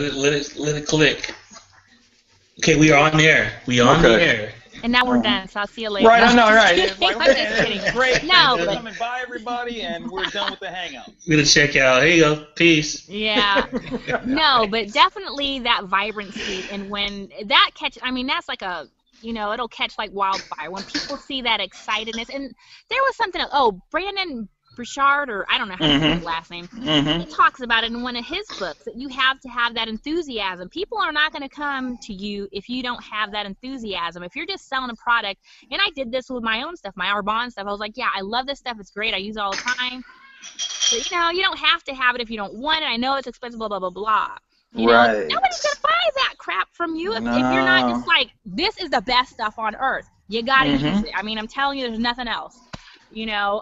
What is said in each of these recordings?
Let it click. Okay, we are on the air. We are on the air. And now we're done, so I'll see you later. Right, I know, right. It's like, I'm just kidding. Great. No, Thanks for but coming by, everybody, and we're done with the Hangout. We're going to check out. Here you go. Peace. Yeah. No, but definitely that vibrancy, and when that catches, I mean, that's like a, you know, it'll catch like wildfire. When people see that excitedness, and there was something else, Brandon Burchard, or I don't know how to say his last name, he talks about it in one of his books, that you have to have that enthusiasm. People are not going to come to you if you don't have that enthusiasm. If you're just selling a product, and I did this with my own stuff, my Arbonne stuff, I was like, yeah, I love this stuff, it's great, I use it all the time. But, you know, you don't have to have it if you don't want it. I know it's expensive, blah, blah, blah, blah. You know, nobody's going to buy that crap from you if you're not just like, this is the best stuff on earth. You got to use it. I mean, I'm telling you, there's nothing else. You know,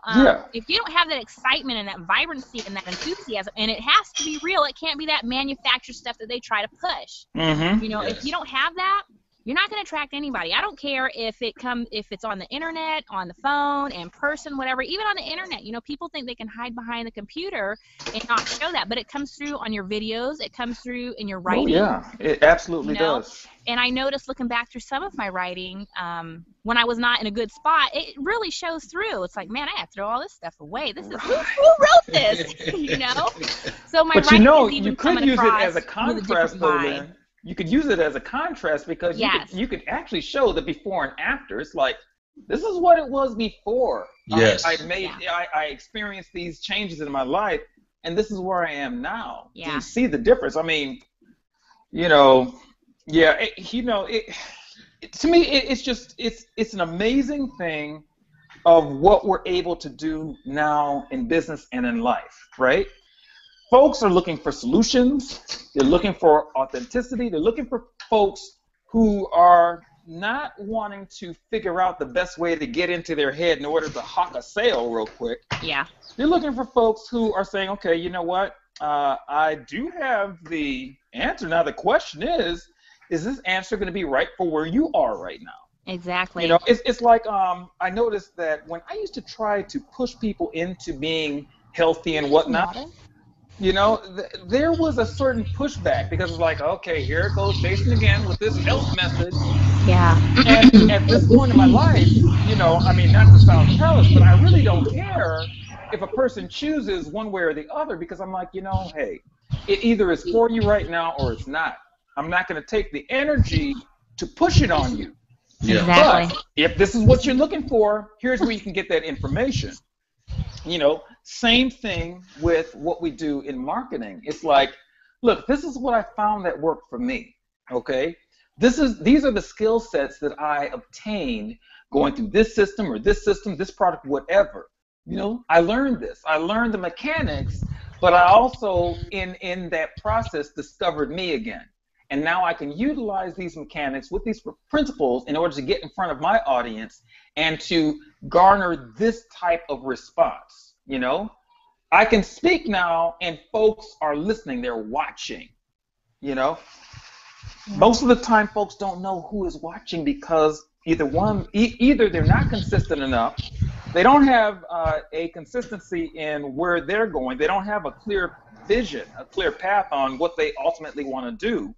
if you don't have that excitement and that vibrancy and that enthusiasm, and it has to be real, it can't be that manufactured stuff that they try to push. You know, if you don't have that, you're not going to attract anybody. I don't care if it's on the internet, on the phone, in person, whatever. Even on the internet, you know, people think they can hide behind the computer and not show that, but it comes through on your videos. It comes through in your writing. Oh yeah, it absolutely does. And I noticed looking back through some of my writing, when I was not in a good spot, it really shows through. It's like, man, I have to throw all this stuff away. This is who wrote this, you know? So my writing is even coming across. But you know, you could use it as a contrast, though, Lynn. You could use it as a contrast because you could actually show the before and after. It's like, this is what it was before. Yes. I experienced these changes in my life, and this is where I am now. Yeah. You see the difference. I mean, you know, to me, it's an amazing thing of what we're able to do now in business and in life, right? Folks are looking for solutions. They're looking for authenticity. They're looking for folks who are not wanting to figure out the best way to get into their head in order to hawk a sale real quick. Yeah. They're looking for folks who are saying, okay, you know what? I do have the answer. Now the question is this answer going to be right for where you are right now? Exactly. You know, it's like I noticed that when I used to try to push people into being healthy and whatnot, you know, there was a certain pushback because it's like, okay, here it goes Jason again with this health message. Yeah. And at this point in my life, you know, I mean, not to sound callous, but I really don't care if a person chooses one way or the other because I'm like, you know, hey, it either is for you right now or it's not. I'm not going to take the energy to push it on you. Yeah. Exactly. But if this is what you're looking for, here's where you can get that information. You know, same thing with what we do in marketing. It's like, look, this is what I found that worked for me. Okay, these are the skill sets that I obtained going through this system or this system, this product, whatever. You know, I learned this. I learned the mechanics, but I also in that process discovered me again. And now I can utilize these mechanics with these principles in order to get in front of my audience and to garner this type of response. You know, I can speak now and folks are listening, they're watching, you know. Most of the time folks don't know who is watching because either they're not consistent enough, they don't have a consistency in where they're going, they don't have a clear vision, a clear path on what they ultimately want to do.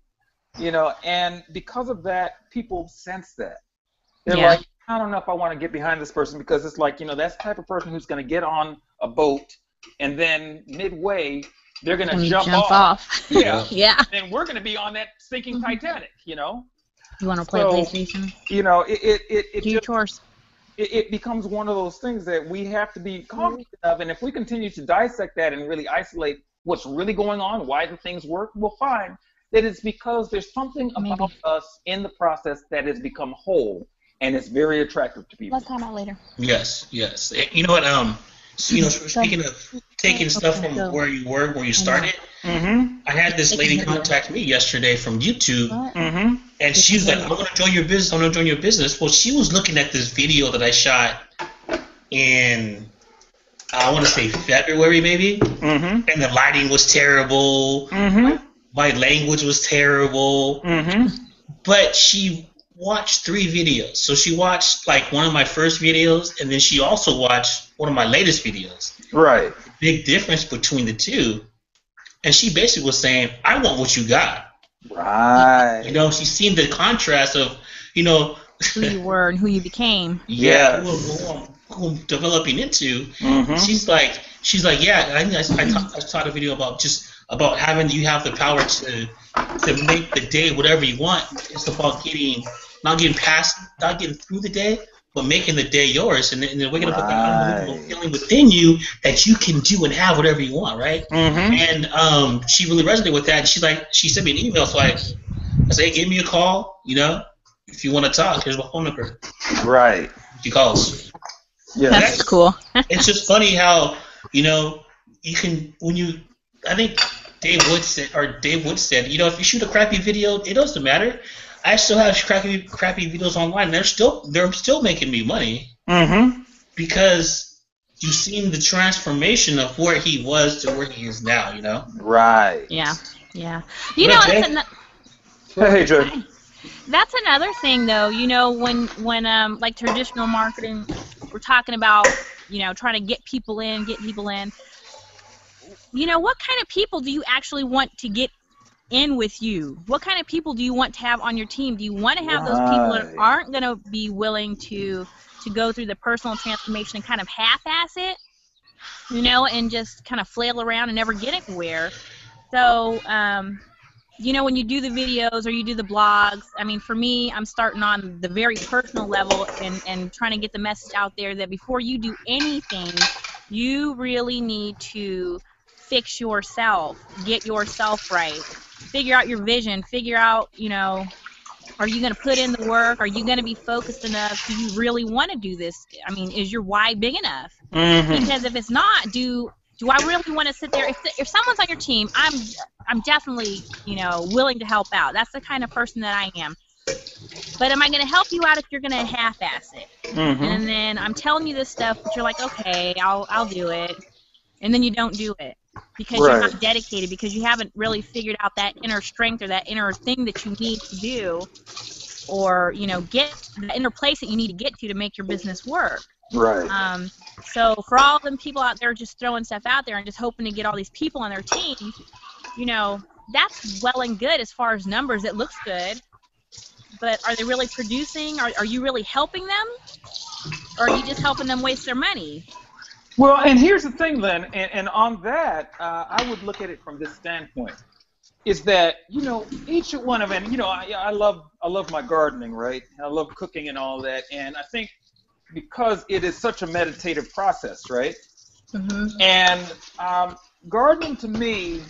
You know, and because of that, people sense that. They're like, I don't know if I want to get behind this person because it's like, you know, that's the type of person who's going to get on a boat and then midway, they're going to jump off. Yeah. Yeah. And we're going to be on that sinking Titanic, you know. You want to play PlayStation? You know, it Do your chores. It becomes one of those things that we have to be cognizant of. And if we continue to dissect that and really isolate what's really going on, why do things work, we'll find that it's because there's something about us in the process that has become whole, and it's very attractive to people. Let's talk about later. Yes, yes. You know what? You know, speaking of taking stuff from where you were, where you started, I had this lady contact me yesterday from YouTube, and she was like, "I'm going to join your business. I'm going to join your business." Well, she was looking at this video that I shot in, I want to say February, maybe, and the lighting was terrible. My language was terrible, but she watched 3 videos. So she watched like one of my first videos, and then she also watched one of my latest videos. Right. Big difference between the two. And she basically was saying, I want what you got. Right. You know, she's seen the contrast of, you know, who you were and who you became. Yeah, who I'm developing into. Mm-hmm. She's like, yeah. I taught a video about having you have the power to make the day whatever you want. It's about not getting through the day, but making the day yours, and then waking up with that unbelievable feeling within you that you can do and have whatever you want, right? Mm-hmm. And she really resonated with that. And she sent me an email, so I said, hey, give me a call, you know, if you want to talk. Here's my phone number. Right. She calls. Yeah, that's cool. It's just funny how, you know, you can I think Dave Wood said, you know, if you shoot a crappy video, it doesn't matter. I still have crappy videos online. And they're still making me money. Mm-hmm. Because you've seen the transformation of where he was to where he is now. You know. Right. Yeah. You know, hey, Jay. That's another thing, though. You know, when like traditional marketing, we're talking about, you know, trying to get people in. You know, what kind of people do you actually want to get in with you? What kind of people do you want to have on your team? Do you want to have those people that aren't going to be willing to go through the personal transformation and kind of half-ass it, you know, and just kind of flail around and never get anywhere? So, you know, when you do the videos or you do the blogs, I mean, for me, I'm starting on the very personal level and trying to get the message out there that before you do anything, you really need to fix yourself, get yourself right, figure out your vision, figure out, you know, are you going to put in the work? Are you going to be focused enough? Do you really want to do this? I mean, is your why big enough? Mm-hmm. Because if it's not, do I really want to sit there? If someone's on your team, I'm definitely, you know, willing to help out. That's the kind of person that I am. But am I going to help you out if you're going to half-ass it? Mm-hmm. And then I'm telling you this stuff, but you're like, okay, I'll do it. And then you don't do it because you're not dedicated, because you haven't really figured out that inner strength or that inner thing that you need to do, or, you know, get the inner place that you need to get to make your business work. Right. So for all of them people out there just throwing stuff out there and just hoping to get all these people on their team, you know, that's well and good as far as numbers. It looks good. But are they really producing? Are you really helping them? Or are you just helping them waste their money? Well, and here's the thing, Lynn, and on that, I would look at it from this standpoint, is that, you know, each one of them, you know, I love my gardening, right? I love cooking and all that, and I think because it is such a meditative process, right? Mm-hmm. And gardening, to me,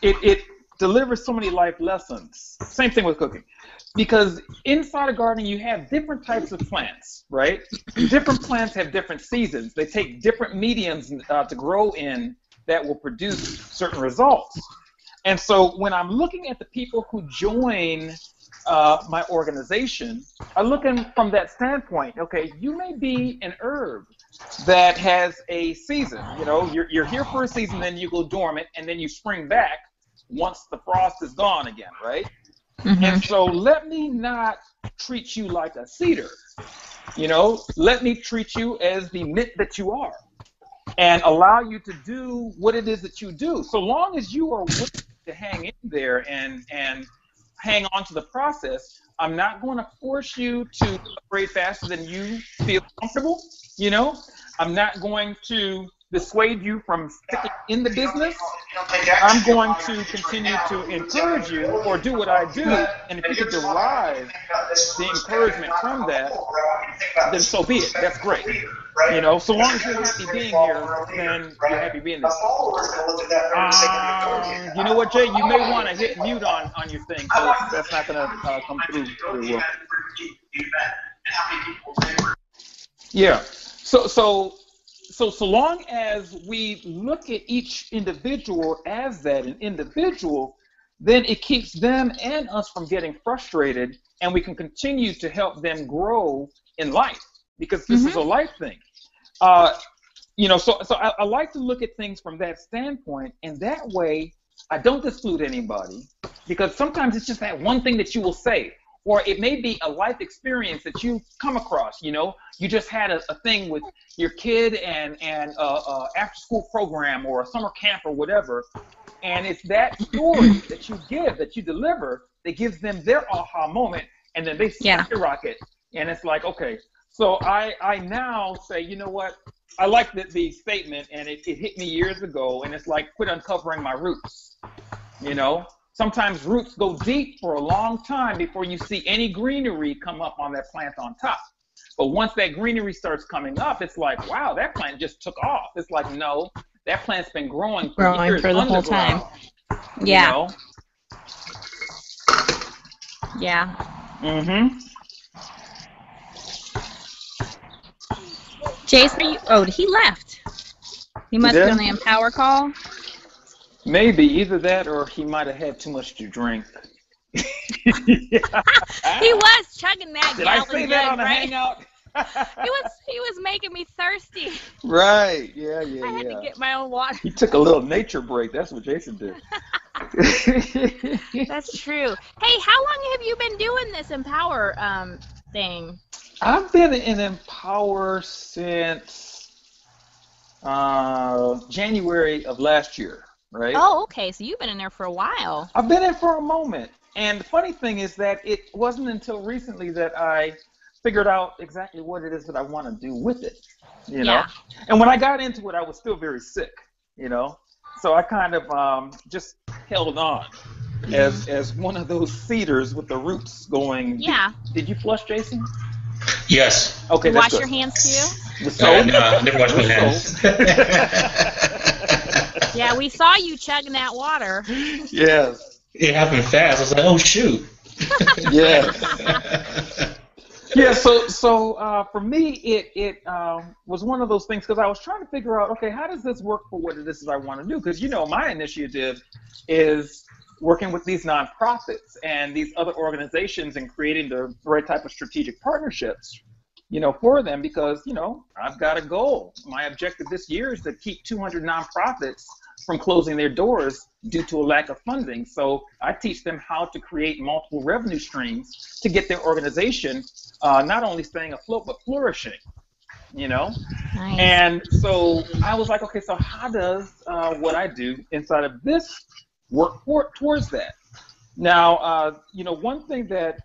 it delivers so many life lessons. Same thing with cooking. Because inside of gardening, you have different types of plants, right? Different plants have different seasons. They take different mediums to grow in that will produce certain results. And so when I'm looking at the people who join my organization, I look in from that standpoint. Okay, you may be an herb that has a season. You know, you're here for a season, then you go dormant, and then you spring back once the frost is gone again, right? Mm-hmm. And so let me not treat you like a cedar. You know, let me treat you as the mint that you are and allow you to do what it is that you do. So long as you are willing to hang in there and hang on to the process, I'm not going to force you to upgrade faster than you feel comfortable. You know, I'm not going to dissuade you from sticking in the business. I'm going to continue to encourage you or do what I do, and if you can derive the encouragement from that, then so be it. That's great. You know, so long as you're happy being here, then you're happy being there. You know what, Jay? You may want to hit mute on your thing, because that's not going to come through very well. Yeah. So long as we look at each individual as an individual, then it keeps them and us from getting frustrated, and we can continue to help them grow in life, because this is a life thing. You know, so I like to look at things from that standpoint, and that way I don't exclude anybody, because sometimes it's just that one thing that you will say. Or it may be a life experience that you come across. You know, you just had a thing with your kid and after school program or a summer camp or whatever, And it's that story that you give, that you deliver, that gives them their aha moment, and then they skyrocket. And it's like, okay, so I now say, you know what? I like the statement, and it hit me years ago, and it's like, quit uncovering my roots. You know, sometimes roots go deep for a long time before you see any greenery come up on that plant on top. But once that greenery starts coming up, it's like, wow, that plant just took off. It's like, no, that plant's been growing for years for the whole time. Yeah. You know? Yeah. Mm-hmm. Jason, he left. He must be on the Empower call. Maybe either that, or he might have had too much to drink. He was chugging that. Did I say that on a Hangout? He was making me thirsty. Right. Yeah. I had to get my own water. He took a little nature break. That's what Jason did. That's true. Hey, how long have you been doing this Empower thing? I've been in Empower since January of last year, right? Oh, okay. So you've been in there for a while. I've been in for a moment. And the funny thing is that it wasn't until recently that I figured out exactly what it is that I want to do with it, you know? And when I got into it, I was still very sick, you know? So I kind of just held on as one of those cedars with the roots going. Yeah. Did you flush, Jason? Yes. Okay, wash your hands too? No, I never washed my hands. Yeah, we saw you chugging that water. Yes. It happened fast. I was like, oh, shoot. Yes. Yeah, so for me, it was one of those things, because I was trying to figure out, okay, how does this work for what it is that I want to do? Because, you know, my initiative is working with these nonprofits and these other organizations and creating the right type of strategic partnerships, you know, for them, because, you know, I've got a goal. My objective this year is to keep 200 nonprofits from closing their doors due to a lack of funding. So I teach them how to create multiple revenue streams to get their organization not only staying afloat, but flourishing, you know? Nice. And so I was like, okay, so how does what I do inside of this work towards that? Now, you know, one thing that,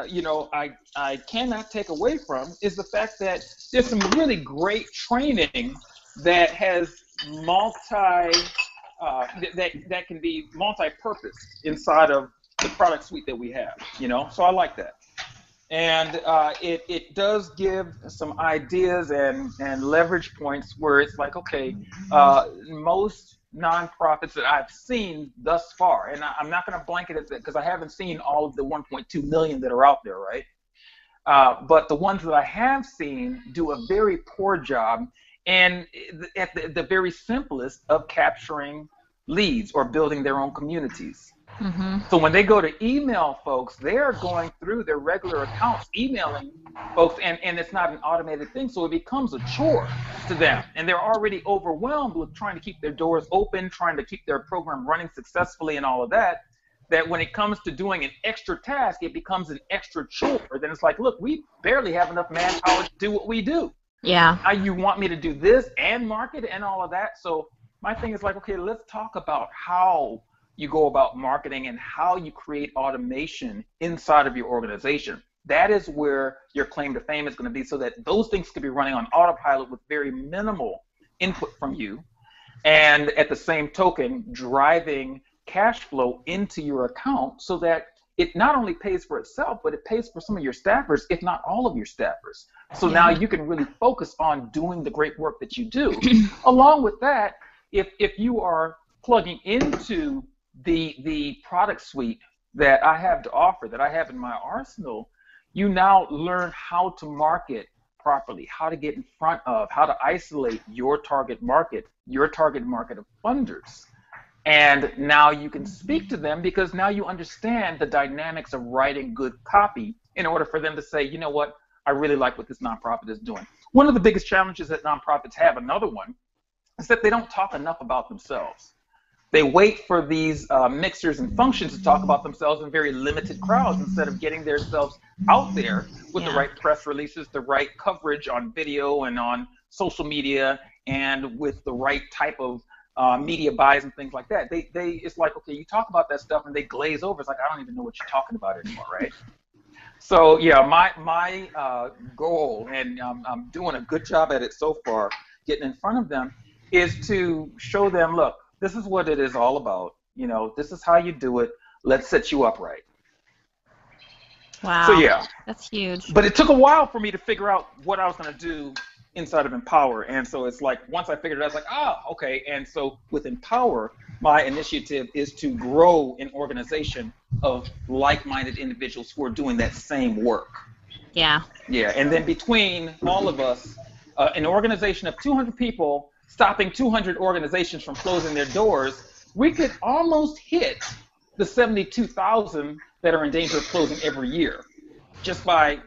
you know, I cannot take away from is the fact that there's some really great training that has that can be multi-purpose inside of the product suite that we have, you know? So I like that. And it does give some ideas and leverage points where it's like, okay, most nonprofits that I've seen thus far, and I'm not going to blanket it because I haven't seen all of the 1.2 million that are out there, right? But the ones that I have seen do a very poor job, and at the very simplest of capturing leads or building their own communities. Mm-hmm. So when they go to email folks, they're going through their regular accounts, emailing folks, and it's not an automated thing, so it becomes a chore to them. And they're already overwhelmed with trying to keep their doors open, trying to keep their program running successfully and all of that, that when it comes to doing an extra task, it becomes an extra chore. Then it's like, look, we barely have enough manpower to do what we do. Yeah. Now you want me to do this and market and all of that? So my thing is like, okay, let's talk about how you go about marketing and how you create automation inside of your organization. That is where your claim to fame is going to be, so that those things can be running on autopilot with very minimal input from you. And at the same token, driving cash flow into your account so that it not only pays for itself, but it pays for some of your staffers, if not all of your staffers. So now you can really focus on doing the great work that you do. Along with that, if you are plugging into the product suite that I have to offer, that I have in my arsenal, you now learn how to market properly, how to get in front of, how to isolate your target market of funders. And now you can speak to them, because now you understand the dynamics of writing good copy in order for them to say, you know what, I really like what this nonprofit is doing. One of the biggest challenges that nonprofits have, another one, is that they don't talk enough about themselves. They wait for these mixers and functions to talk about themselves in very limited crowds instead of getting themselves out there with the right press releases, the right coverage on video and on social media, and with the right type of media buys and things like that. It's like, okay, you talk about that stuff and they glaze over. It's like, I don't even know what you're talking about anymore, right? So yeah, my goal, and I'm doing a good job at it so far, getting in front of them, is to show them, look, this is what it is all about. This is how you do it. Let's set you up right. Wow. So yeah, that's huge. But it took a while for me to figure out what I was going to do inside of Empower, and so it's like once I figured it out, I was like, okay. And so with Empower, my initiative is to grow an organization of like-minded individuals who are doing that same work. Yeah. Yeah, and then between all of us, an organization of 200 people stopping 200 organizations from closing their doors, we could almost hit the 72,000 that are in danger of closing every year, just by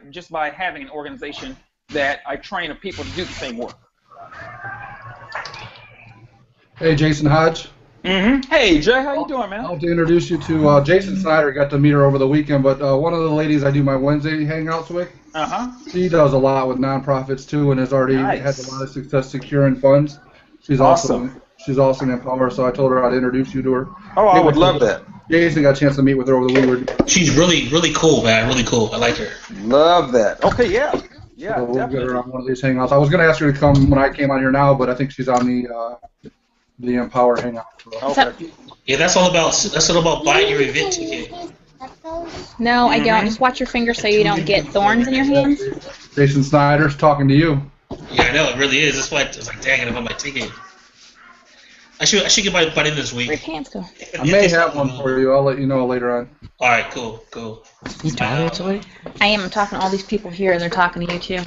having an organization that I train of people to do the same work. Hey, Jason Hodge. Hey, Jay, how you doing, man? I'll introduce you to Jason Snyder. Got to meet her over the weekend, but one of the ladies I do my Wednesday hangouts with, she does a lot with nonprofits too, and has already had a lot of success securing funds. She's awesome. She's also an Empower, so I told her I'd introduce you to her. Oh, I would love that. Jason got a chance to meet with her over the weekend. She's really, really cool, man. Really cool. I like her. Love that. Okay, yeah. Yeah, so we'll definitely. get her on one of these hangouts. I was going to ask her to come when I came on here now, but I think she's on the Empower hangout. Okay. Yeah, that's all about buying your event ticket. No, I don't. Just watch your fingers so you don't get thorns in your hands. Jason Snyder's talking to you. Yeah, I know, it really is. That's why it's like, dang, I don't have my ticket. I should get by the end of this week. Where'd hands go? I may have one for you. I'll let you know later on. All right, cool. You talking to somebody? I am. I'm talking to all these people here, and they're talking to you too.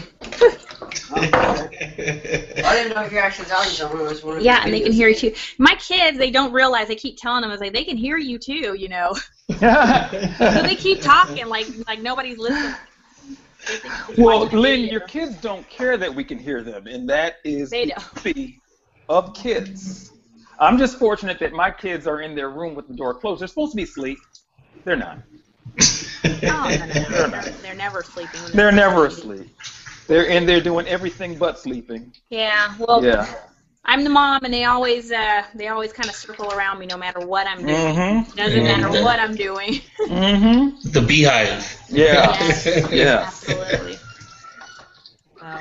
I didn't know if you're actually talking to someone. Yeah, and they can hear you too. My kids, they don't realize. I keep telling them, I was like, they can hear you too, So they keep talking like nobody's listening. Well, Lynn, your kids don't care that we can hear them, and that is the beauty of kids. I'm just fortunate that my kids are in their room with the door closed. They're supposed to be asleep. They're not. No. They're never sleeping. They're never asleep. They're doing everything but sleeping. Yeah. Well. Yeah. I'm the mom, and they always kind of circle around me no matter what I'm doing. Doesn't matter what I'm doing. The beehive. Yeah. Yeah. Absolutely. Wow.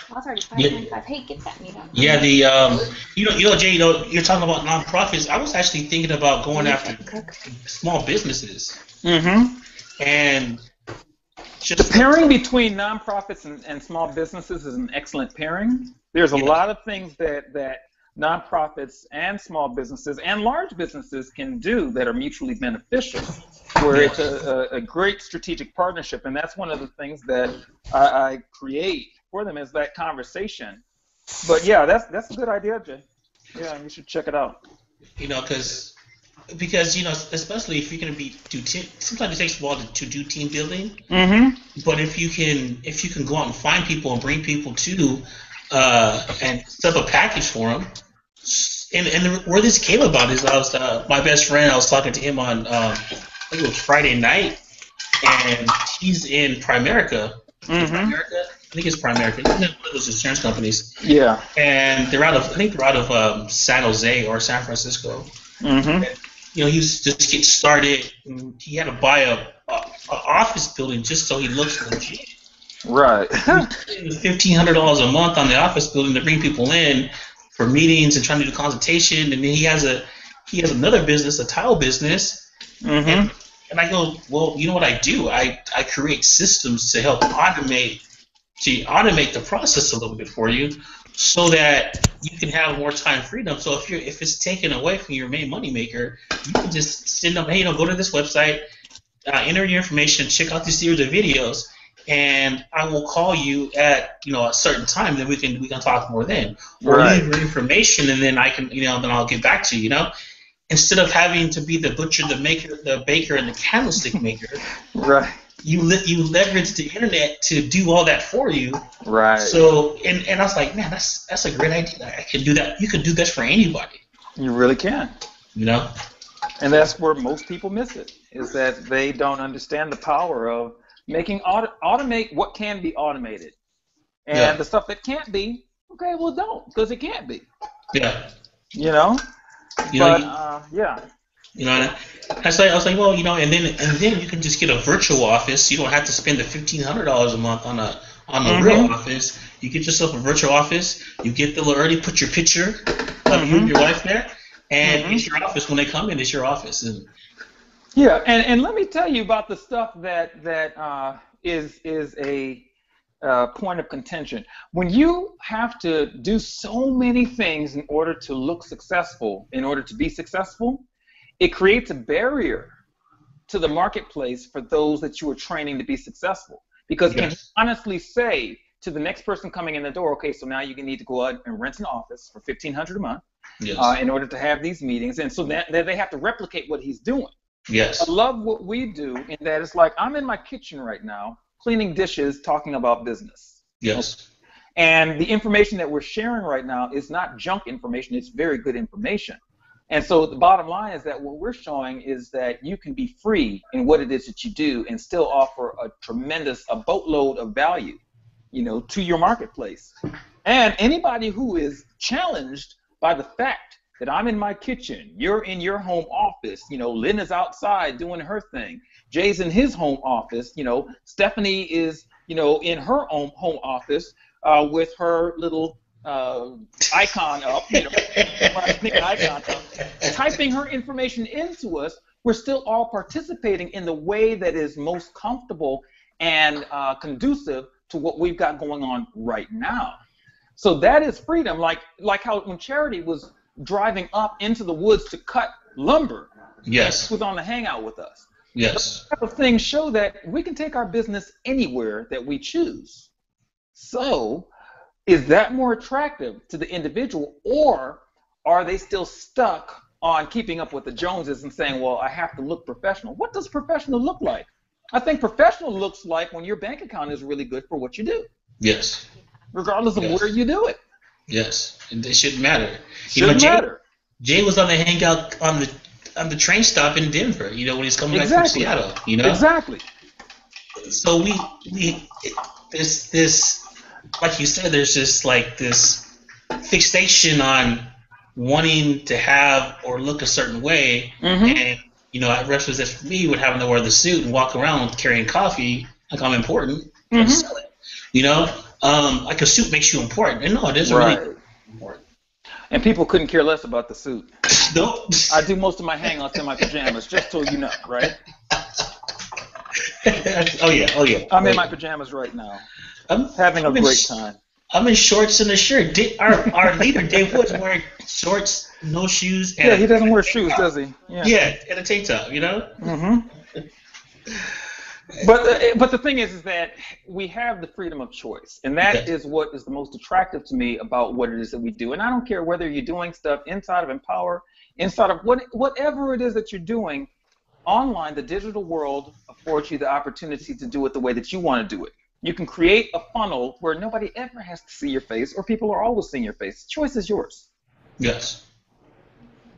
Well, it's already 5:95. Hey, get that meat up. Yeah, Jay, you're talking about nonprofits. I was actually thinking about going after small businesses. And the pairing between nonprofits and small businesses is an excellent pairing. There's a lot of things that nonprofits and small businesses and large businesses can do that are mutually beneficial, where it's a great strategic partnership, and that's one of the things that I create for them is that conversation. But yeah, that's a good idea, Jay. Yeah, you should check it out. Because especially if you're going to do team, sometimes it takes a while to do team building. But if you can go out and find people and bring people to and set up a package for them, and where this came about is I was my best friend. I was talking to him on I think it was Friday night, and he's in Primerica. I think it's Primerica. It's one of those insurance companies. Yeah. And they're out of San Jose or San Francisco. And, he was just getting started. And he had to buy a office building just so he looks legit. Right. $1,500 a month on the office building to bring people in for meetings and trying to do consultation. And then he has another business, a tile business. And I go, well, you know what I do? I create systems to help automate the process a little bit for you, so that you can have more time freedom. So if it's taken away from your main moneymaker, you can just send them, hey, go to this website, enter your information, check out this series of videos, and I will call you at a certain time. Then we can talk more then, or leave your information, and then I can then I'll get back to you. Instead of having to be the butcher, the baker, and the candlestick maker. Right. You leverage the internet to do all that for you. Right. So and I was like, man, that's a great idea. I can do that. You can do this for anybody. You really can. And that's where most people miss it, is that they don't understand the power of making automate what can be automated. And the stuff that can't be, okay, well don't, because it can't be. Yeah. You know? You but, know, yeah. You know, I was like, well, you know, and then you can just get a virtual office. You don't have to spend the $1,500 a month on a real office. You get yourself a virtual office. You get the already put your picture of you and your wife there, and it's your office. When they come in, it's your office. Yeah, and let me tell you about the stuff that is a point of contention. When you have to do so many things in order to look successful, in order to be successful, it creates a barrier to the marketplace for those that you are training to be successful. Because can you honestly say to the next person coming in the door, okay, so now you need to go out and rent an office for $1,500 a month in order to have these meetings, and so that they have to replicate what he's doing. Yes. I love what we do in that it's like I'm in my kitchen right now, cleaning dishes, talking about business. Yes. And the information that we're sharing right now is not junk information, it's very good information. And so the bottom line is that what we're showing is that you can be free in what it is that you do and still offer a boatload of value, you know, to your marketplace. And anybody who is challenged by the fact that I'm in my kitchen, you're in your home office, you know, Lynn is outside doing her thing, Jay's in his home office, you know, Stephanie is, you know, in her own home office with her little icon up, you know, icon up, typing her information into us. We're still all participating in the way that is most comfortable and conducive to what we've got going on right now. So that is freedom, like how when Charity was driving up into the woods to cut lumber, yes, was on the Hangout with us. Yes, those type of things show that we can take our business anywhere that we choose. So is that more attractive to the individual, or are they still stuck on keeping up with the Joneses and saying, well, I have to look professional? What does professional look like? I think professional looks like when your bank account is really good for what you do. Yes. Regardless of where you do it. Yes. It shouldn't matter. Shouldn't matter. Jay was on the Hangout on the train stop in Denver, you know, when he's coming back from Seattle, you know? Exactly. So this like you said, there's just like this fixation on wanting to have or look a certain way, and you know, I reference that for me with having to wear the suit and walk around carrying coffee like I'm important. And sell it, you know, like a suit makes you important, and no, it isn't really important. And people couldn't care less about the suit. No, I do most of my hangouts in my pajamas, just so you know, right? Oh yeah. I'm in my pajamas right now. I'm having a great time. I'm in shorts and a shirt. Our leader, Dave Woods, wearing shorts, no shoes. And he doesn't wear shoes, does he? Yeah, and a tank top, you know? But the thing is that we have the freedom of choice, and that is what is the most attractive to me about what it is that we do. And I don't care whether you're doing stuff inside of Empower, inside of whatever it is that you're doing, online, the digital world affords you the opportunity to do it the way that you want to do it. You can create a funnel where nobody ever has to see your face, or people are always seeing your face. The choice is yours. Yes.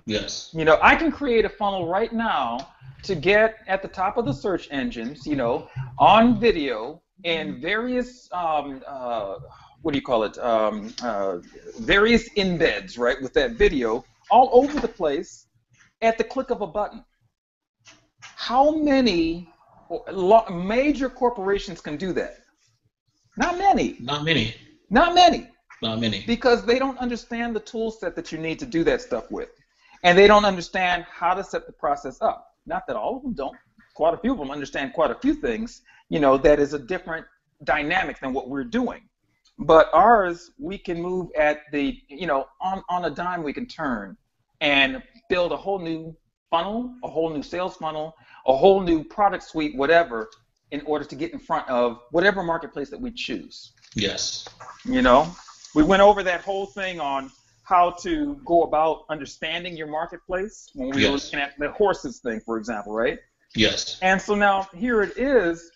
Yes. You know, I can create a funnel right now to get at the top of the search engines, you know, on video in various, various embeds, right, with that video all over the place at the click of a button. How many major corporations can do that? Not many. Not many. Not many. Not many. Because they don't understand the tool set that you need to do that stuff with. And they don't understand how to set the process up. Not that all of them don't. Quite a few of them understand quite a few things, you know, that is a different dynamic than what we're doing. But ours, we can move at the, you know, on a dime we can turn and build a whole new funnel, a whole new sales funnel, a whole new product suite, whatever, in order to get in front of whatever marketplace that we choose. Yes. You know, we went over that whole thing on how to go about understanding your marketplace when we were looking at the horses thing, for example, right? Yes. And so now here it is,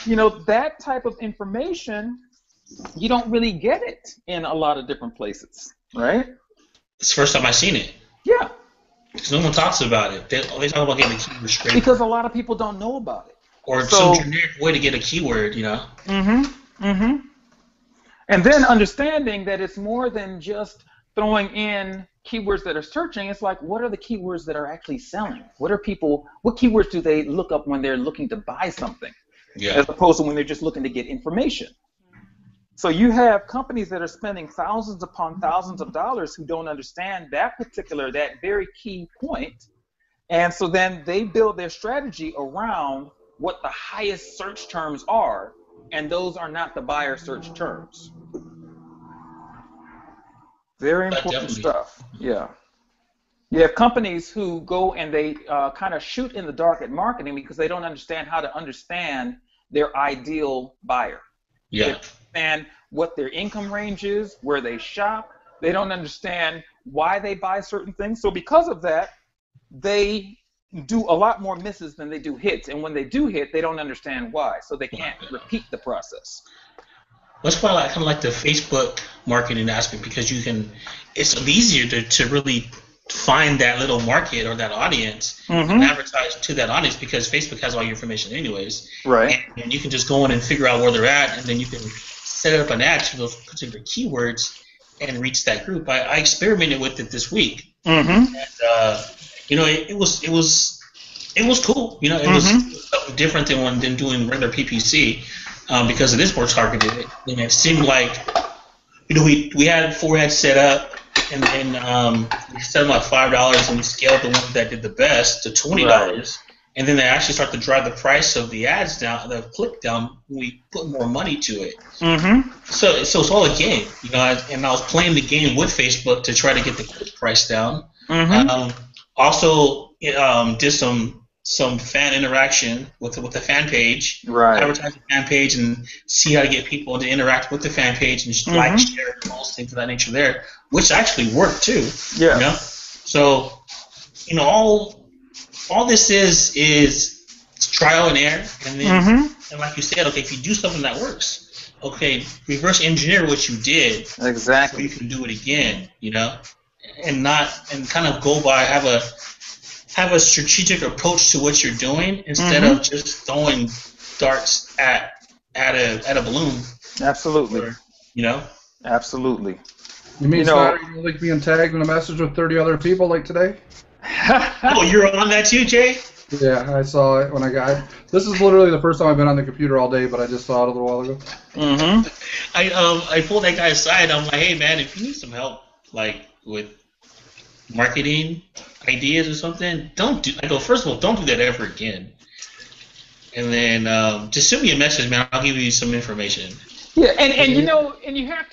you know, that type of information, you don't really get it in a lot of different places, right? It's the first time I've seen it. Yeah. Because no one talks about it. They talk about getting a keyword scraper. Because a lot of people don't know about it. Or some generic way to get a keyword, you know? And then understanding that it's more than just throwing in keywords that are searching, it's like, what are the keywords that are actually selling? What keywords do they look up when they're looking to buy something? Yeah. As opposed to when they're just looking to get information. So you have companies that are spending thousands upon thousands of dollars who don't understand that very key point. And so then they build their strategy around what the highest search terms are, and those are not the buyer search terms. Very important stuff. Yeah. You have companies who go and they kind of shoot in the dark at marketing because they don't understand how to understand their ideal buyer. Yeah. They don't understand what their income range is, where they shop. They don't understand why they buy certain things. So because of that, they do a lot more misses than they do hits. And when they do hit, they don't understand why. So they can't repeat the process. That's why I kind of like the Facebook marketing aspect, because it's easier to really find that little market or that audience and advertise to that audience, because Facebook has all your information anyways. Right. And you can just go in and figure out where they're at, and then you can set up an ad to those particular keywords and reach that group. I experimented with it this week, and it was cool. It was something different than doing regular PPC. Because it is more targeted, and it seemed like, we had 4 ads set up, and then we set them at $5, and we scaled the ones that did the best to $20, right. And then they actually start to drive the price of the ads down, the click down, when we put more money to it. So it's all a game, and I was playing the game with Facebook to try to get the click price down. Also, did some fan interaction with the fan page, right? Advertise the fan page and see how to get people to interact with the fan page and just like, share, post, things of that nature there, which actually worked too. Yeah. So, all this is trial and error, and then and like you said, okay, if you do something that works, okay, reverse engineer what you did exactly, so you can do it again, and kind of go by have a strategic approach to what you're doing instead of just throwing darts at a balloon. Absolutely. Absolutely. You mean Snyder, you like being tagged in a message with 30 other people like today? Oh, you're on that too, Jay? Yeah, I saw it when I got it. This is literally the first time I've been on the computer all day, but I just saw it a little while ago. I pulled that guy aside. I'm like, hey man, if you need some help, like with marketing ideas or something, first of all, don't do that ever again. And then just send me a message, man. I'll give you some information. Yeah, and you have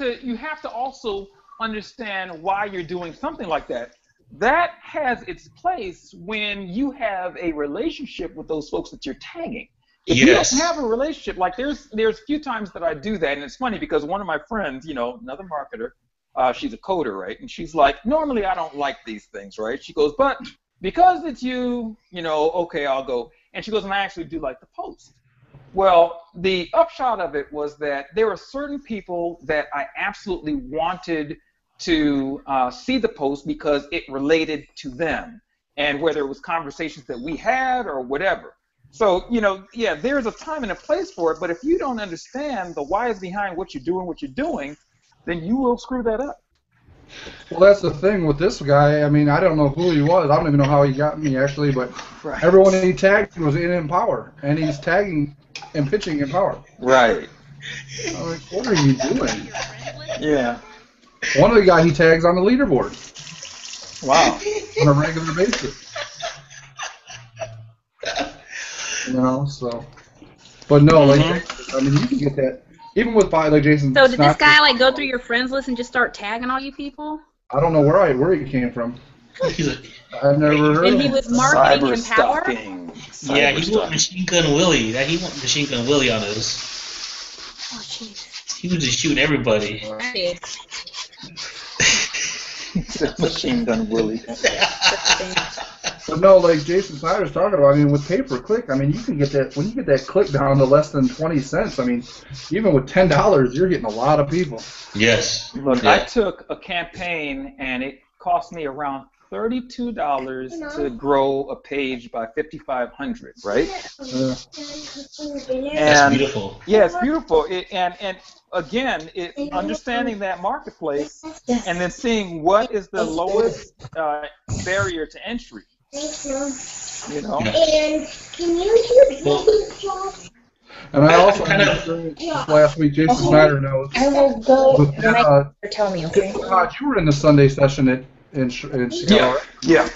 to also understand why you're doing something like that. That has its place when you have a relationship with those folks that you're tagging. If you don't have a relationship, like there's a few times that I do that, and it's funny because one of my friends, another marketer, she's a coder, right? And she's like, normally I don't like these things, right? She goes, but because it's you, okay, I'll go. And she goes, and I actually do like the post. Well, the upshot of it was that there were certain people that I absolutely wanted to see the post because it related to them, and whether it was conversations that we had or whatever. So, there's a time and a place for it, but if you don't understand the whys behind what you're doing, then you will screw that up. Well, that's the thing with this guy. I mean, I don't know who he was. I don't even know how he got me, actually, but everyone he tagged was in Empower, and he's tagging and pitching Empower. Right. I'm like, what are you doing? Yeah. One of the guys he tags on the leaderboard. Wow. On a regular basis. So. But no, you can get that. Even with like Jason. So did this guy go through your friends list and just start tagging all you people? I don't know where he came from. I've never heard. And he was marketing Empower. Yeah, he went Machine Gun Willie. He went Machine Gun Willie on us. Oh jeez. He was just shooting everybody. Machine Gun Willie. But no, like Jason Snyder's talking about, with pay-per-click, you can get that, when you get that click down to less than 20 cents, even with $10, you're getting a lot of people. Yes. Look, I took a campaign and it cost me around $32 to grow a page by 5,500, right? That's beautiful. Yeah, it's beautiful. And again, understanding that marketplace and then seeing what is the lowest barrier to entry. You know. And can you And I also last week, Jason Snyder knows. I will go when tell me, okay? You were in the Sunday session in Chicago. Yeah,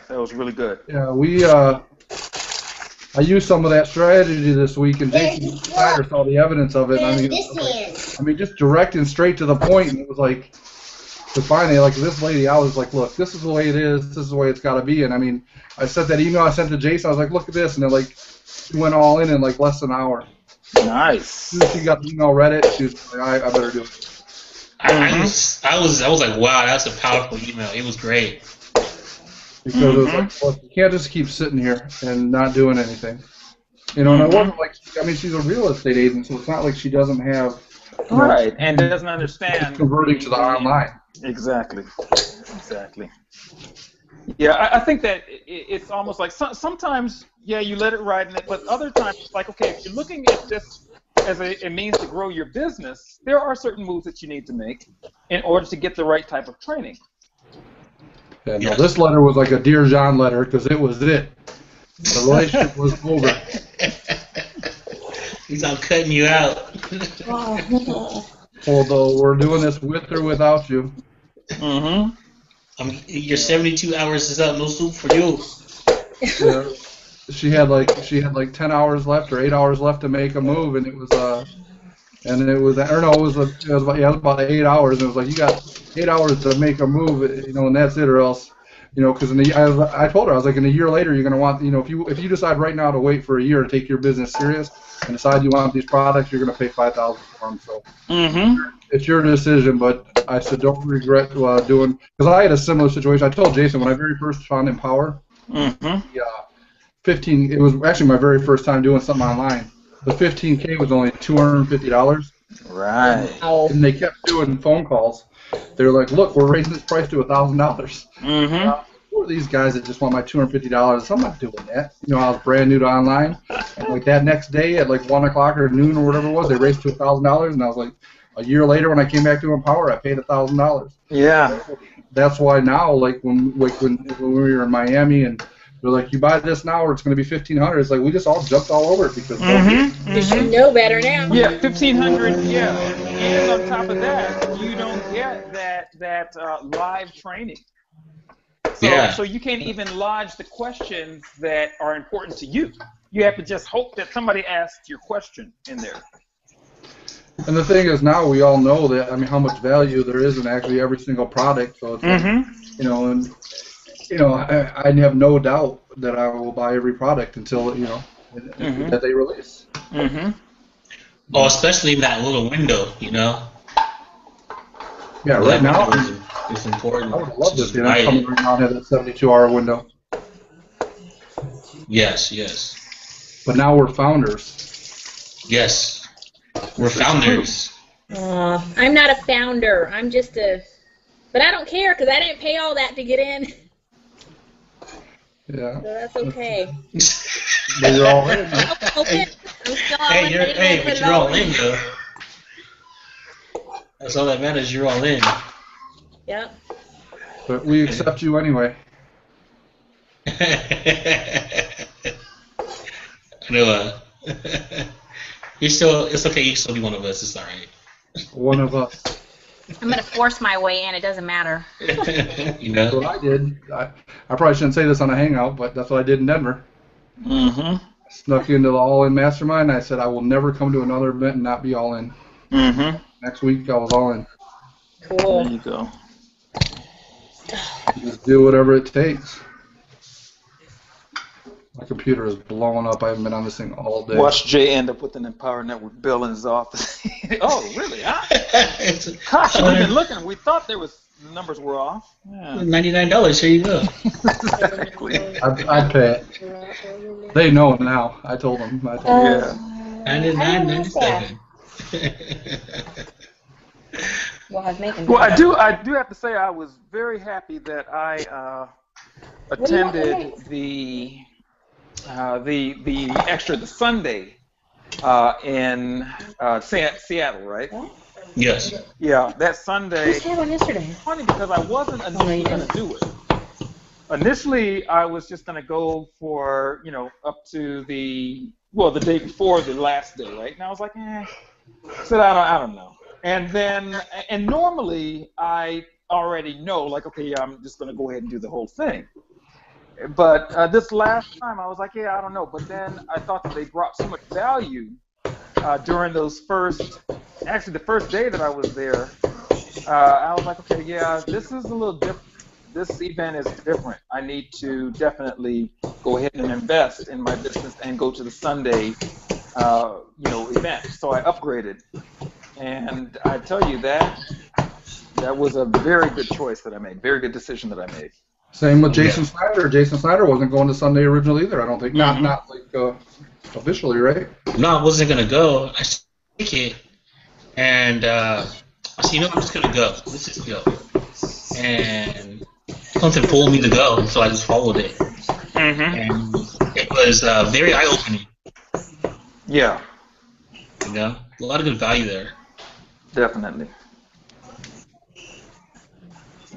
that was really good. Yeah, I used some of that strategy this week, and Jason Snyder saw the evidence of it. I mean, just direct and straight to the point, and it was like, finally, like this lady, I was like, look, this is the way it is. This is the way it's got to be. And I mean, I sent that email I sent to Jason. I was like, look at this, and then like she went all in like less than an hour. Nice. As soon as she got the email, read it, she was like, I better do it. I was like, wow, that's a powerful email. It was great. Because it was like, look, you can't just keep sitting here and not doing anything. You know, and it wasn't like, I mean, she's a real estate agent, so it's not like she doesn't have. Right, and doesn't understand. Converting to the online. Exactly. Yeah, I think that it's almost like sometimes, yeah, you let it ride in it, but other times, it's like, okay, if you're looking at this as a means to grow your business, there are certain moves that you need to make in order to get the right type of training. Yeah, no, this letter was like a Dear John letter because it was it. The relationship was over. He's all cutting you out. Although we're doing this with or without you. Your 72 hours is up. No soup for you. Yeah, she had like 10 hours left or 8 hours left to make a move, and it was about 8 hours, and it was like, you got 8 hours to make a move, you know, and that's it, or else, you know, because I told her, I was like, in a year later, you're gonna want, you know, if you decide right now to wait for a year to take your business serious and decide you want these products, you're gonna pay $5,000 for them. So it's your decision. But I said, don't regret doing, because I had a similar situation. I told Jason when I very first found Empower, it was actually my very first time doing something online. The 15K was only $250. Right. And they kept doing phone calls. They were like, look, we're raising this price to $1,000. Who are these guys that just want my $250? I'm not doing that. You know, I was brand new to online. And like that next day at like 1 o'clock or noon or whatever it was, they raised to $1,000. And I was like, a year later when I came back to Empower, I paid $1,000. Yeah. That's why now, like when we were in Miami and they're like, you buy this now or it's going to be $1,500. It's like we just all jumped all over it because you should know better now. Yeah, $1,500. Yeah, and on top of that, you don't get that live training. So you can't even lodge the questions that are important to you. You have to just hope that somebody asks your question in there. And the thing is, now we all know that, I mean, how much value there is in actually every single product. So it's like, you know, and you know, I have no doubt that I will buy every product until, you know, that they release. Oh, especially in that little window, you know. Yeah, right now it's important. I would love this. You know, coming right now and have that 72-hour window. Yes. But now we're founders. Yes, we're founders. I'm not a founder. I'm just but I don't care because I didn't pay all that to get in. Yeah. So that's okay. But you're all in. But you're all in, though. That's all that matters. You're all in. Yep. But we accept you anyway. I know. It's okay. You can still be one of us. It's all right. One of us. I'm gonna force my way in. It doesn't matter. You know. That's what I did. I probably shouldn't say this on a Hangout, but that's what I did in Denver. I snuck into the All-In Mastermind. And I said I will never come to another event and not be all in. Next week I was all in. Cool. There you go. Just do whatever it takes. My computer is blowing up. I haven't been on this thing all day. Watch Jay end up with an Empower Network bill in his office. Oh, really? Huh? Gosh, we've been looking. We thought the numbers were off. Yeah. $99. Here you go. Exactly. I'd pay it. They know now. I told them. Yeah. $99.97. Well, I was making. Well, I do have to say I was very happy that I attended the Sunday in Seattle, right? Yes. Yeah, that Sunday. We had one yesterday. Funny because I wasn't initially going to do it. Initially, I was just going to go for, up to the day before the last day, right? And I was like, I said, I don't know. And normally I already know, like, okay, yeah, I'm just going to go ahead and do the whole thing. But this last time, I was like, I don't know. But then I thought that they brought so much value during the first day that I was there. I was like, okay, yeah, this is a little different. This event is different. I need to definitely go ahead and invest in my business and go to the Sunday, event. So I upgraded, and I tell you that was a very good choice that I made. Very good decision that I made. Same with Jason Snyder. Jason Snyder wasn't going to Sunday originally either. I don't think. Not like officially, right? No, I wasn't gonna go. I take it, and I said, I'm just gonna go. Let's just go. And something pulled me to go, so I just followed it. And it was very eye-opening. Yeah. A lot of good value there. Definitely.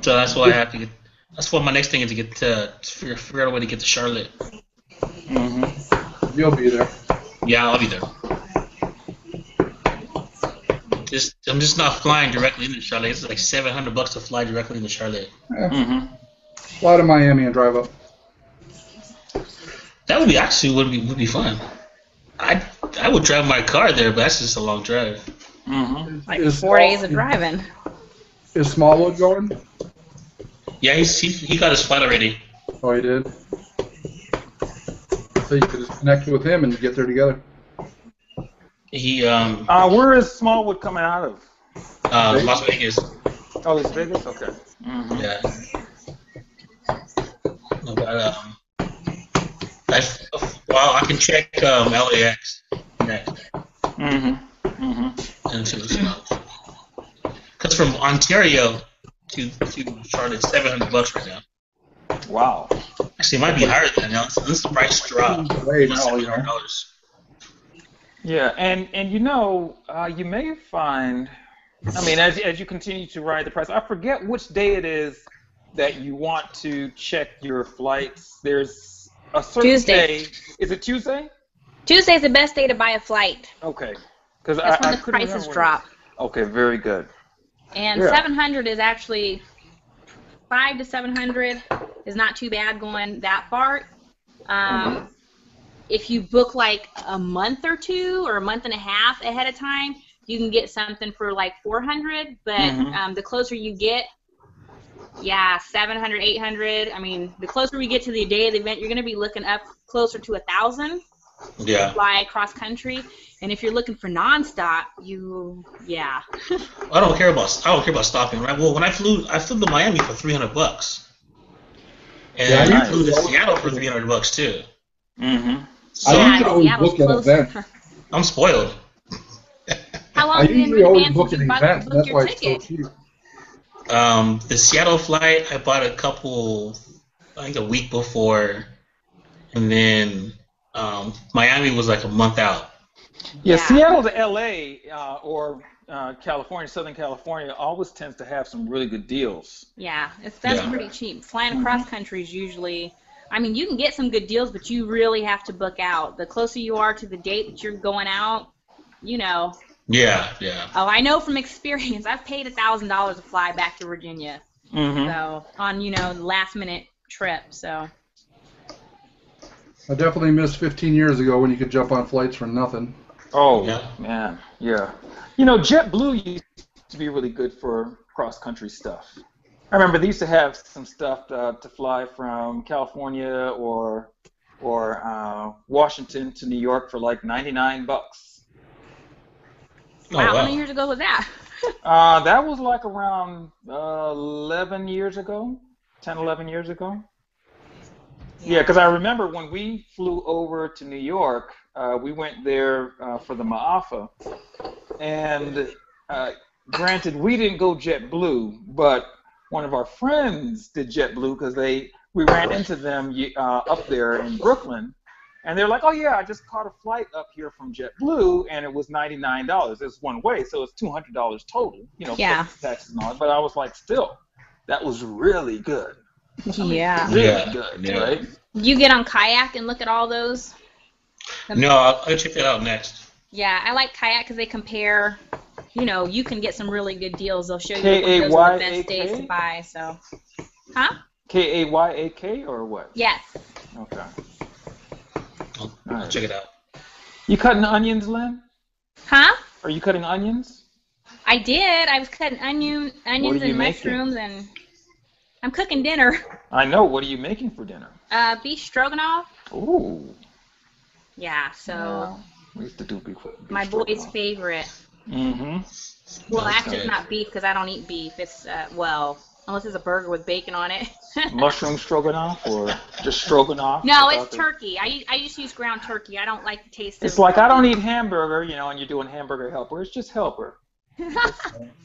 So that's why I have to get. That's what my next thing is to get to figure out a way to get to Charlotte. You'll be there. Yeah, I'll be there. I'm just not flying directly into Charlotte. It's like $700 to fly directly into Charlotte. Yeah. Fly to Miami and drive up. That would be fun. I would drive my car there, but that's just a long drive. Like 4 days of driving. Is Smallwood going? Yeah, he got his flight already. Oh, he did. So you could just connect with him and get there together. Where is Smallwood coming out of? Las Vegas. Oh, Las Vegas. Okay. Yeah. But I can check LAX next. And because from Ontario to Charlotte, $700 right now. Wow. Actually, it might be higher than that. This price drop. $700. Yeah, and you may find, as you continue to ride the price, I forget which day it is that you want to check your flights. There's a certain day. Is it Tuesday? Tuesday's the best day to buy a flight. Okay. That's when the prices drop. Okay, very good. And 700 is actually 5 to 700 is not too bad going that far. If you book like a month or two or a month and a half ahead of time, you can get something for like 400. But the closer you get, 700, 800. I mean, the closer we get to the day of the event, you're going to be looking up closer to 1,000. Yeah. Fly across country, and if you're looking for nonstop, I don't care about stopping. Right? Well, when I flew to Miami for $300, and I flew to Seattle for $300 too. So I usually always book an event. I'm spoiled. How long I usually always book an event. That's why it's so cheap. The Seattle flight, I bought a week before, and then Miami was like a month out. Yeah, Seattle to LA or California, Southern California, always tends to have some really good deals. Yeah, that's pretty cheap. Flying across country is usually, you can get some good deals, but you really have to book out. The closer you are to the date that you're going out, Yeah. Oh, I know from experience. I've paid $1,000 to fly back to Virginia. So on last minute trip. So. I definitely missed 15 years ago when you could jump on flights for nothing. Oh, man, yeah. JetBlue used to be really good for cross-country stuff. I remember they used to have some stuff to fly from California or Washington to New York for like $99. Wow, how many years ago was that? That was like around 11 years ago, 10, 11 years ago. Yeah, because I remember when we flew over to New York, we went there for the Ma'afa, and granted, we didn't go JetBlue, but one of our friends did JetBlue because they we ran into them up there in Brooklyn, and they're like, "Oh yeah, I just caught a flight up here from JetBlue, and it was $99. It's one way, so it's $200 total. You know, plus taxes and all that." But I was like, still, that was really good. Really good, right? You get on Kayak and look at all those? No, I'll check that out next. Yeah, I like Kayak because they compare. You know, you can get some really good deals. They'll show you those are the best days to buy. So, Kayak or what? Yes. Okay. I'll check it out. You cutting onions, Lynn? Huh? Are you cutting onions? I did. I was cutting onions and mushrooms, and I'm cooking dinner. I know. What are you making for dinner? Beef stroganoff. Ooh. Yeah. So. We used to do beef. My boy's favorite. Mm-hmm. Well, actually, it's not beef because I don't eat beef. It's unless it's a burger with bacon on it. Mushroom stroganoff or just stroganoff? No, it's turkey. I just use ground turkey. I don't like the taste of it. It's like I don't eat hamburger, you know, and you're doing hamburger helper. It's just helper.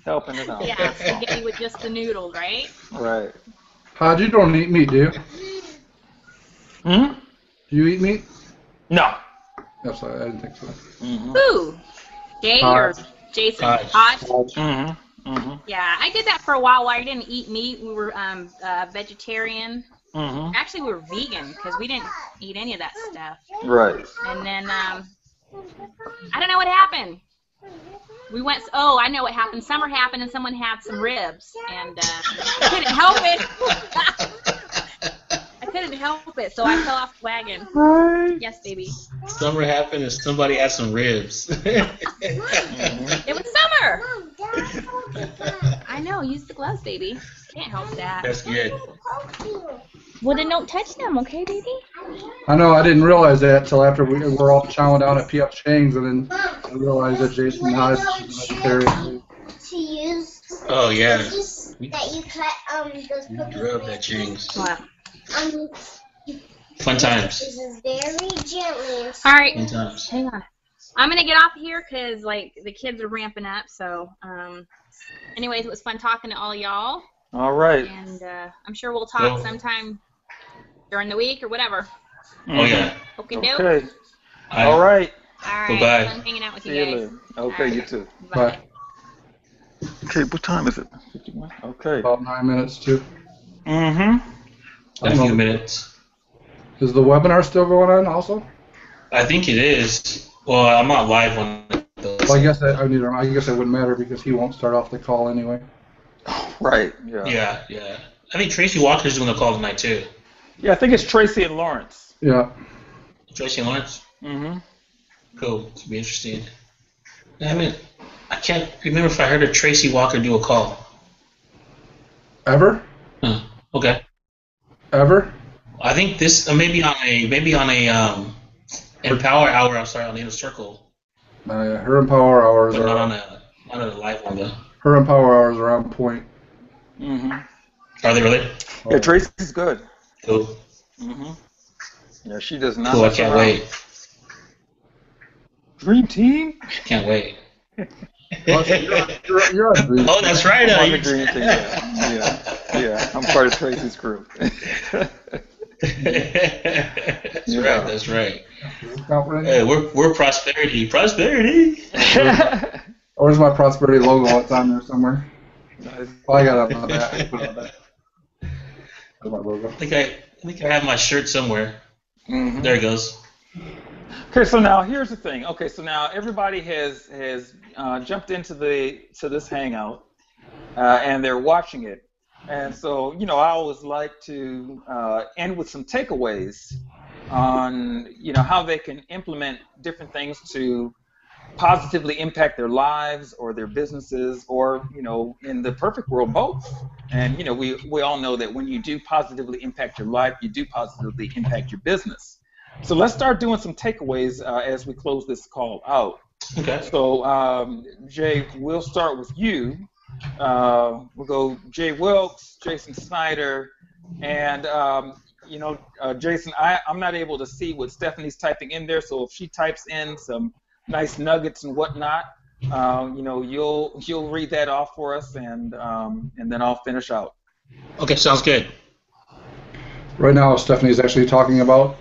Helping it out. Yeah, spaghetti with just the noodles, right? Right. How'd you don't eat meat, do you? Hmm? Do you eat meat? No. Yes, I didn't think so. Mm-hmm. Who? Jay or Jason? Hodge? Mm-hmm. Mm-hmm. Yeah, I did that for a while I didn't eat meat. We were vegetarian. Mm-hmm. Actually, we were vegan because we didn't eat any of that stuff. Right. And then, I don't know what happened. We went, I know what happened. Summer happened and someone had some ribs. And I couldn't help it. I couldn't help it, so I fell off the wagon. Right. Yes, baby. Summer happened and somebody had some ribs. It was summer. I know. Use the gloves, baby. Can't help that. That's good. Well, then don't touch them, okay, baby? I know. I didn't realize that until after we were all chowing down at P.F. Chang's, and then I realized that Jason Hodge was vegetarian. To use. Oh yeah. That you cut those cookies. Grew up at Chang's. What? Fun times. This is very gently. All right. Fun times. Hang on. I'm gonna get off here because like the kids are ramping up. So, anyways, it was fun talking to all y'all. All right. And I'm sure we'll talk sometime during the week or whatever. Oh yeah. Okay. All right. All right. Bye-bye. Fun hanging out with See you you guys. later. Okay, Right. you too. Bye. Okay, what time is it? 51? Okay. About 9 minutes, too. Mm-hmm. In a few minutes. Is the webinar still going on also? I think it is. Well, I'm not live on it. Well, I guess I guess it wouldn't matter because he won't start off the call anyway. Right. Yeah. Yeah. I think Tracy Walker's doing the call tonight too. Yeah, I think it's Tracy and Lawrence. Yeah. Tracy and Lawrence? Mm-hmm. Cool. It's be interesting. I can't remember if I heard of Tracy Walker do a call. Ever? Huh. Okay. Ever? I think this maybe on a Empower Hour. I'm sorry, on the Inner Circle. Her Empower hours But are not on a live one though. Her Empower hours are on point. Mm-hmm. Are they really? Yeah, Tracy's good. Cool. Mm-hmm. Yeah, she does not. Cool. I can't wait. Dream Team? Can't wait. Well, you're on Dream. Oh, that's right. I'm on the Dream Team. Yeah. I'm part of Tracy's group. That's right. Hey, we're prosperity. Where's my prosperity logo? It's on there somewhere. Oh, I got it on that. That's my logo. I think I have my shirt somewhere. Mm-hmm. There it goes. Okay, so now here's the thing. Okay, so now everybody has jumped into this Hangout, and they're watching it. And so, I always like to end with some takeaways on, how they can implement different things to positively impact their lives or their businesses or, in the perfect world, both. And, we all know that when you do positively impact your life, you do positively impact your business. So let's start doing some takeaways as we close this call out. Okay. So, Jay, we'll start with you. We'll go Jay Wilkes, Jason Snyder, and Jason, I'm not able to see what Stephanie's typing in there, so if she types in some nice nuggets and whatnot, you'll read that off for us, and then I'll finish out. Okay, sounds good. Right now, Stephanie's actually talking about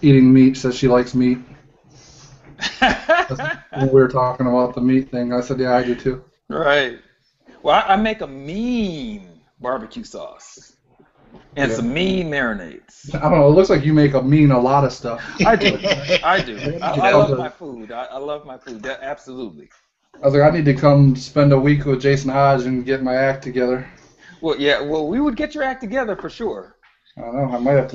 eating meat. Says she likes meat. When we were talking about the meat thing, I said, yeah, I do too. Right. Well, I make a mean barbecue sauce and some mean marinades. I don't know. It looks like you make a lot of stuff. I do. I love my food. I love my food. Absolutely. I was like, I need to come spend a week with Jason Hodge and get my act together. Well, yeah. Well, we would get your act together for sure. I don't know. I might have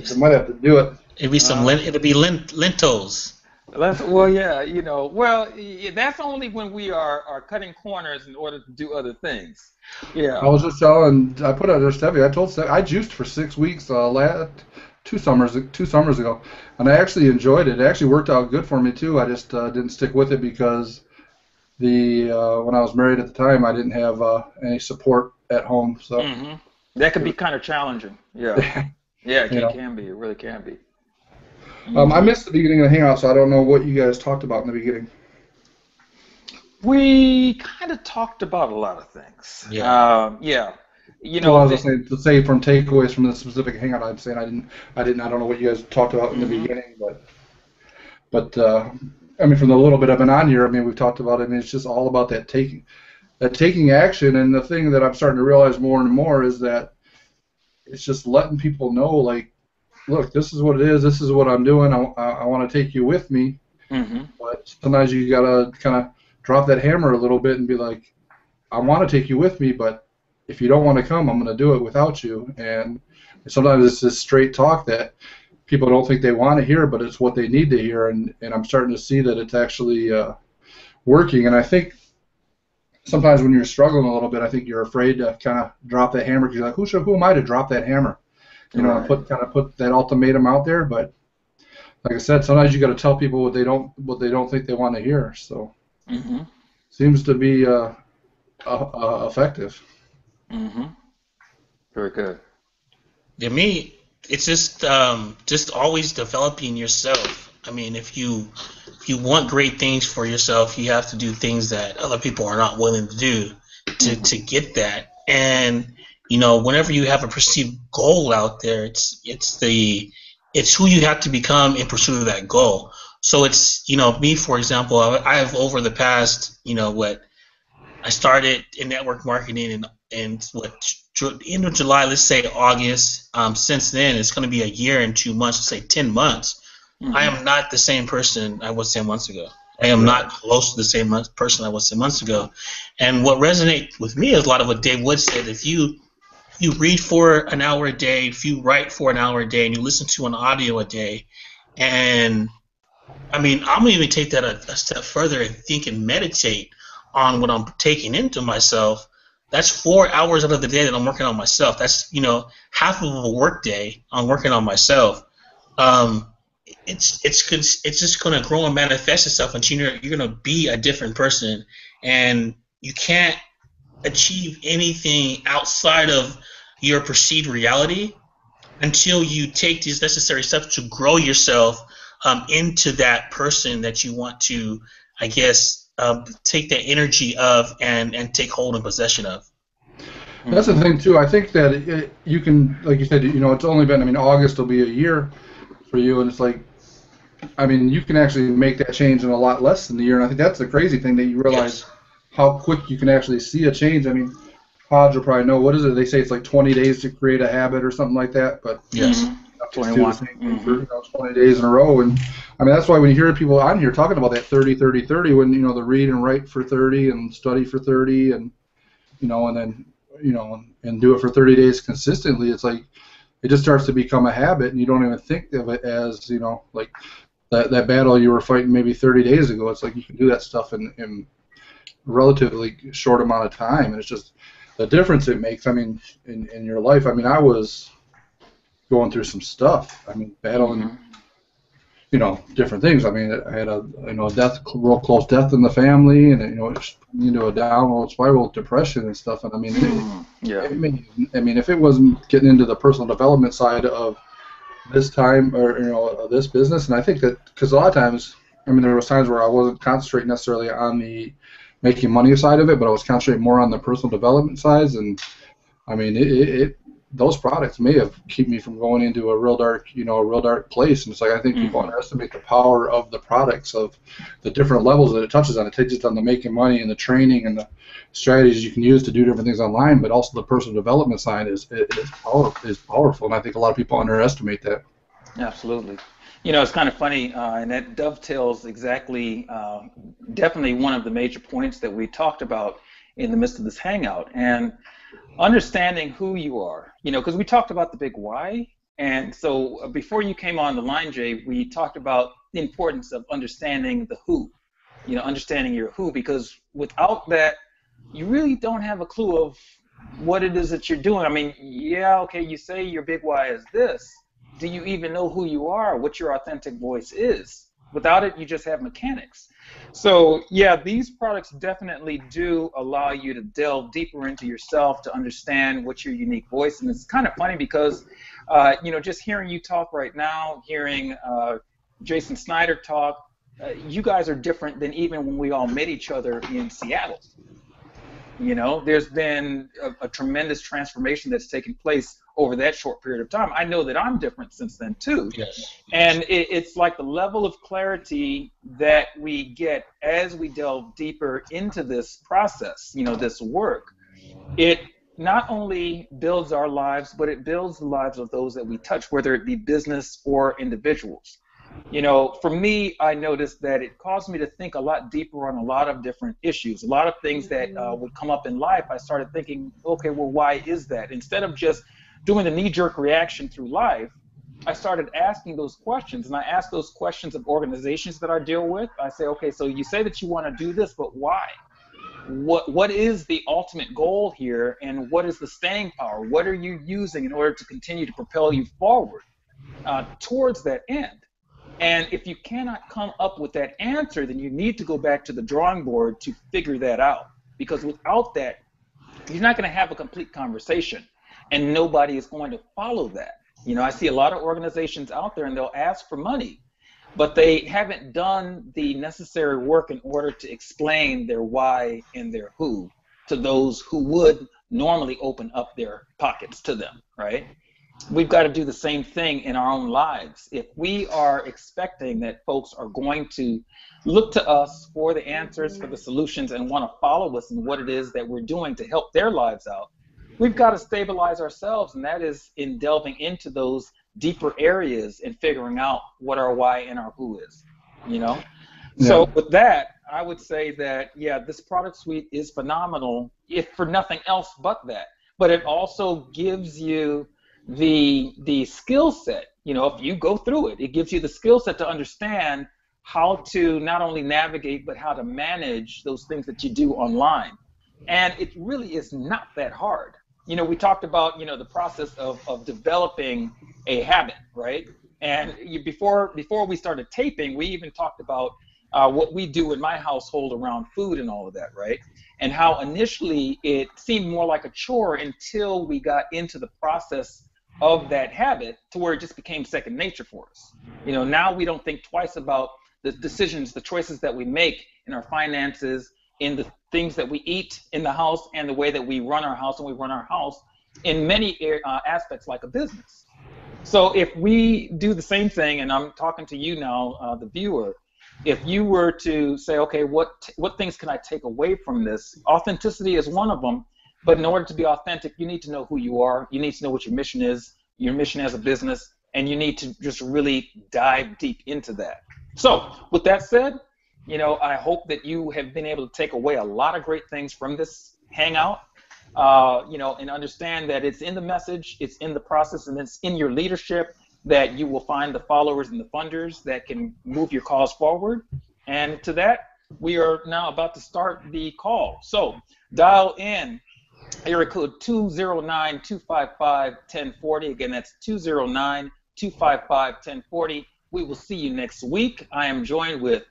to do it. It'll be it'll be lentils. Well, yeah, you know. Well, that's only when we are cutting corners in order to do other things. Yeah. I was just telling. I put out there, Steffi. I told Steffi I juiced for 6 weeks 2 summers ago, and I actually enjoyed it. It actually worked out good for me too. I just didn't stick with it because when I was married at the time, I didn't have any support at home. So that could be kind of challenging. Yeah. Yeah, it can be. It really can be. I missed the beginning of the Hangout, so I don't know what you guys talked about in the beginning. We kind of talked about a lot of things. Yeah. Yeah. You know, well, I was saying, to say from takeaways from the specific Hangout, I'm saying I don't know what you guys talked about in the beginning, but I mean, from the little bit I've been on here, I mean, we've talked about it. I mean, it's just all about that taking action, and the thing that I'm starting to realize more and more is that it's just letting people know, like, look, this is what it is. This is what I'm doing. I want to take you with me. But sometimes you gotta kind of drop that hammer a little bit and be like, I want to take you with me, but if you don't want to come, I'm going to do it without you. And sometimes it's this straight talk that people don't think they want to hear, but it's what they need to hear. And I'm starting to see that it's actually working. And I think sometimes when you're struggling a little bit, I think you're afraid to kind of drop that hammer because you're like, who am I to drop that hammer? You know, put that ultimatum out there. But like I said, sometimes you got to tell people what they don't think they want to hear. So seems to be effective. Very good. To me, it's just always developing yourself. I mean, if you want great things for yourself, you have to do things that other people are not willing to do to get that. And you know, whenever you have a perceived goal out there, it's who you have to become in pursuit of that goal. So it's, you know, me, for example, I have over the past, you know, I started in network marketing in end of July, let's say August. Since then, it's going to be a year and 2 months, let's say 10 months. I am not the same person I was 10 months ago. I am not close to the same person I was 10 months ago. And what resonates with me is a lot of what Dave Wood said. If you read for an hour a day, if you write for an hour a day, and you listen to an audio a day, and I mean, I'm going to even take that a step further and think and meditate on what I'm taking into myself. That's 4 hours out of the day that I'm working on myself. That's, you know, half of a work day I'm working on myself. It's just going to grow and manifest itself until you're going to be a different person, and you can't achieve anything outside of your perceived reality until you take these necessary steps to grow yourself into that person that you want to, I guess, take that energy of and take hold and possession of. That's the thing too. I think that you can, like you said, you know, it's only been, I mean, August will be a year for you, and it's like, I mean, you can actually make that change in a lot less than a year, and I think that's the crazy thing, that you realize how quick you can actually see a change. I mean, Hodge will probably know, what is it? They say it's like 20 days to create a habit or something like that, but 21. For 20 days in a row. And I mean, that's why when you hear people on here talking about that 30, 30, 30, when, you know, the read and write for 30 and study for 30 and, you know, and then, you know, and do it for 30 days consistently, it's like it just starts to become a habit, and you don't even think of it as, you know, like that battle you were fighting maybe 30 days ago. It's like you can do that stuff in a relatively short amount of time, and it's just the difference it makes. I mean, in your life, I mean, I was going through some stuff. I mean, battling, you know, different things. I mean, I had a real close death in the family, and, you know, it put me into a downward spiral of depression and stuff. And I mean, I mean, if it wasn't getting into the personal development side of this time, or, you know, this business, and I think that because a lot of times, I mean, there was times where I wasn't concentrating necessarily on the making money side of it, but I was concentrating more on the personal development sides, and I mean, those products may have kept me from going into a real dark place. And it's like I think people underestimate the power of the products, of the different levels that it touches on. It touches on the making money and the training and the strategies you can use to do different things online, but also the personal development side is powerful. And I think a lot of people underestimate that. Absolutely. You know, it's kind of funny, and that dovetails exactly, definitely one of the major points that we talked about in the midst of this hangout, and understanding who you are. You know, because we talked about the big why, and so before you came on the line, Jay, we talked about the importance of understanding the who. You know, understanding your who, because without that, you really don't have a clue of what it is that you're doing. I mean, yeah, okay, you say your big why is this. Do you even know who you are, what your authentic voice is? Without it, you just have mechanics. So, yeah, these products definitely do allow you to delve deeper into yourself, to understand what's your unique voice. And it's kind of funny because, you know, just hearing you talk right now, hearing Jason Snyder talk, you guys are different than even when we all met each other in Seattle. You know, there's been a tremendous transformation that's taken place over that short period of time. I know that I'm different since then too. Yes. And it's like the level of clarity that we get as we delve deeper into this process, you know, this work. It not only builds our lives, but it builds the lives of those that we touch, whether it be business or individuals. You know, for me, I noticed that it caused me to think a lot deeper on a lot of different issues. A lot of things that would come up in life, I started thinking, okay, well, why is that? Instead of just doing the knee-jerk reaction through life, I started asking those questions, and I asked those questions of organizations that I deal with. I say, okay, so you say that you want to do this, but why? What is the ultimate goal here, and what is the staying power? What are you using in order to continue to propel you forward towards that end? And if you cannot come up with that answer, then you need to go back to the drawing board to figure that out. Because without that, you're not going to have a complete conversation, and nobody is going to follow that. You know, I see a lot of organizations out there, and they'll ask for money, but they haven't done the necessary work in order to explain their why and their who to those who would normally open up their pockets to them, right? We've got to do the same thing in our own lives. If we are expecting that folks are going to look to us for the answers, for the solutions, and want to follow us in what it is that we're doing to help their lives out, we've got to stabilize ourselves, and that is in delving into those deeper areas and figuring out what our why and our who is, you know? Yeah. So with that, I would say that, yeah, this product suite is phenomenal, if for nothing else but that. But it also gives you the skill set. You know, if you go through it, it gives you the skill set to understand how to not only navigate, but how to manage those things that you do online. And it really is not that hard. You know, we talked about, you know, the process of developing a habit, right? And before we started taping, we even talked about what we do in my household around food and all of that, right? And how initially it seemed more like a chore until we got into the process of that habit to where it just became second nature for us. You know, now we don't think twice about the decisions, the choices that we make in our finances, in the things that we eat in the house, and the way that we run our house, and we run our house in many aspects like a business. So if we do the same thing, and I'm talking to you now, the viewer, if you were to say, okay, what things can I take away from this? Authenticity is one of them. But in order to be authentic, you need to know who you are. You need to know what your mission is, your mission as a business, and you need to just really dive deep into that. So with that said, you know, I hope that you have been able to take away a lot of great things from this hangout, you know, and understand that it's in the message, it's in the process, and it's in your leadership that you will find the followers and the funders that can move your cause forward. And to that, we are now about to start the call. So dial in. Area code 209-255-1040. Again, that's 209-255-1040. We will see you next week. I am joined with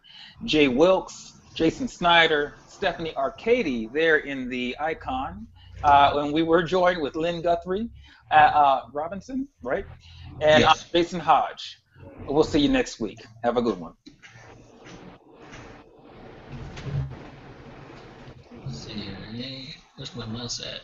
Jay Wilkes, Jason Snyder, Stephanie Arcady there in the icon. And we were joined with Lynn Guthrie, Robinson, right? And yes. I'm Jason Hodge. We'll see you next week. Have a good one. Let's see here. Where's my mouse at?